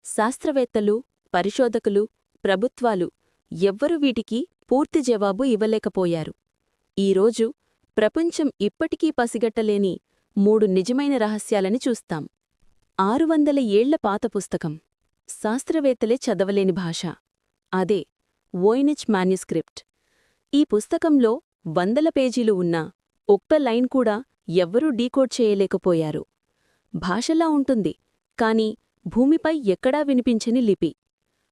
శాస్త్రవేత్తలు, పరిశోధకులు, ప్రభుత్వాలు ఎవ్వరూ వీటికి పూర్తి జవాబు ఇవ్వలేకపోయారు. ఈరోజు ప్రపంచం ఇప్పటికీ పసిగట్టలేని 3 నిజమైన రహస్యాలని చూస్తాం. 600 ఏళ్ల పాత పుస్తకం. శాస్త్రవేత్తలే చదవలేని భాష. అదే వోయినిచ్ మాన్యుస్క్రిప్ట్. ఈ పుస్తకంలో 100 పేజీలు ఉన్నా ఒక్క లైన్ కూడా ఎవ్వరూ డీకోడ్ చేయలేకపోయారు. భాషలా ఉంటుంది, కాని భూమిపై ఎక్కడా వినిపించని లిపి.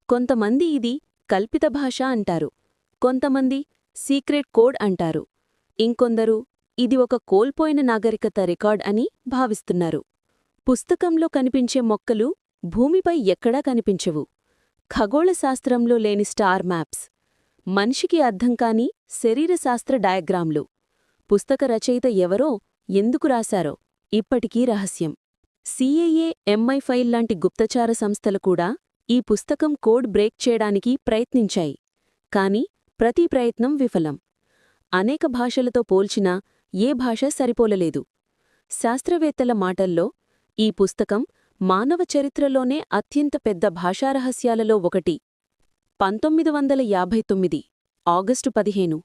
కొంతమంది ఇది కల్పిత భాష అంటారు, కొంతమంది సీక్రెట్ కోడ్ అంటారు, ఇంకొందరు ఇది ఒక కోల్పోయిన నాగరికత రికార్డ్ అని భావిస్తున్నారు. పుస్తకంలో కనిపించే మొక్కలు భూమిపై ఎక్కడా కనిపించవు. ఖగోళశాస్త్రంలో లేని స్టార్ మ్యాప్స్, మనిషికి అర్థంకాని శరీరశాస్త్ర డయాగ్రామ్లు. పుస్తక రచయిత ఎవరో, ఎందుకు రాశారో ఇప్పటికీ రహస్యం. CIA, MI5 లాంటి గుప్తచార సంస్థలు కూడా ఈ పుస్తకం కోడ్ బ్రేక్ చేయడానికి ప్రయత్నించాయి. కాని ప్రతి ప్రయత్నం విఫలం. అనేక భాషలతో పోల్చినా ఏ భాష సరిపోలలేదు. శాస్త్రవేత్తల మాటల్లో ఈ పుస్తకం మానవ చరిత్రలోనే అత్యంత పెద్ద భాషారహస్యాలలో ఒకటి. 1959 ఆగస్టు 15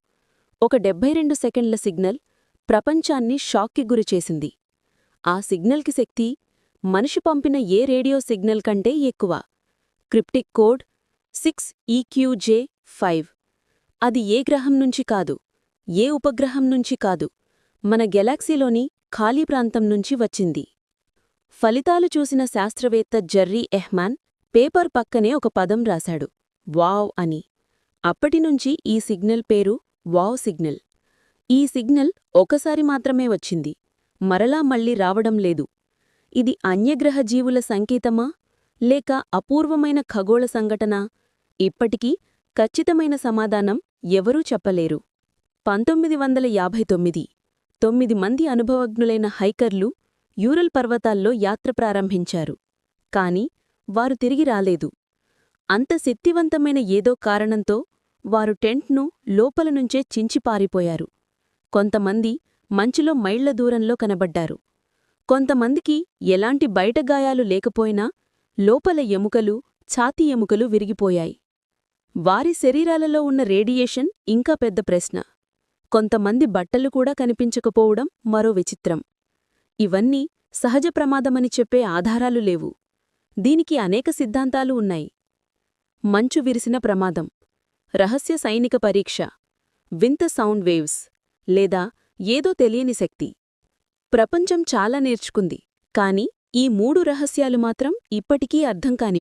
ఒక 72 సెకండ్ల సిగ్నల్ ప్రపంచాన్ని షాక్కి గురిచేసింది. ఆ సిగ్నల్కి శక్తి మనిషి పంపిన ఏ రేడియో సిగ్నల్ కంటే ఎక్కువ. Cryptic code 6EQJ5. అది ఏ గ్రహం నుంచి కాదు, ఏ ఉపగ్రహం నుంచి కాదు, మన గెలాక్సీలోని ఖాళీ ప్రాంతం నుంచి వచ్చింది. ఫలితాలు చూసిన శాస్త్రవేత్త జెర్రీ ఎహ్మాన్ పేపర్ పక్కనే ఒక పదం రాశాడు, వావ్ అని. అప్పటినుంచి ఈ సిగ్నల్ పేరు వావ్ సిగ్నల్. ఈ సిగ్నల్ ఒకసారి మాత్రమే వచ్చింది, మరలా మళ్ళీ రావడం లేదు. ఇది అన్యగ్రహ జీవుల సంకేతమా, లేక అపూర్వమైన ఖగోళ సంఘటనా? ఇప్పటికీ ఖచ్చితమైన సమాధానం ఎవరూ చెప్పలేరు. 1959 9 మంది అనుభవజ్ఞులైన హైకర్లు యూరల్ పర్వతాల్లో యాత్ర ప్రారంభించారు. కాని వారు తిరిగి రాలేదు. అంత శక్తివంతమైన ఏదో కారణంతో వారు టెంట్ను లోపలనుంచే చించిపారిపోయారు. కొంతమంది మంచులో మైళ్ల దూరంలో కనబడ్డారు. కొంతమందికి ఎలాంటి బయటగాయాలు లేకపోయినా లోపల ఎముకలు, ఛాతీ ఎముకలు విరిగిపోయాయి. వారి శరీరాలలో ఉన్న రేడియేషన్ ఇంకా పెద్ద ప్రశ్న. కొంతమంది బట్టలు కూడా కనిపించకపోవడం మరో విచిత్రం. ఇవన్నీ సహజ ప్రమాదమని చెప్పే ఆధారాలు లేవు. దీనికి అనేక సిద్ధాంతాలు ఉన్నాయి. మంచు విరిసిన ప్రమాదం, రహస్య సైనిక పరీక్ష, వింత సౌండ్ వేవ్స్, లేదా ఏదో తెలియని శక్తి. ప్రపంచం చాలా నేర్చుకుంది, కాని ఈ 3 రహస్యాలు మాత్రం ఇప్పటికీ అర్థం కాని.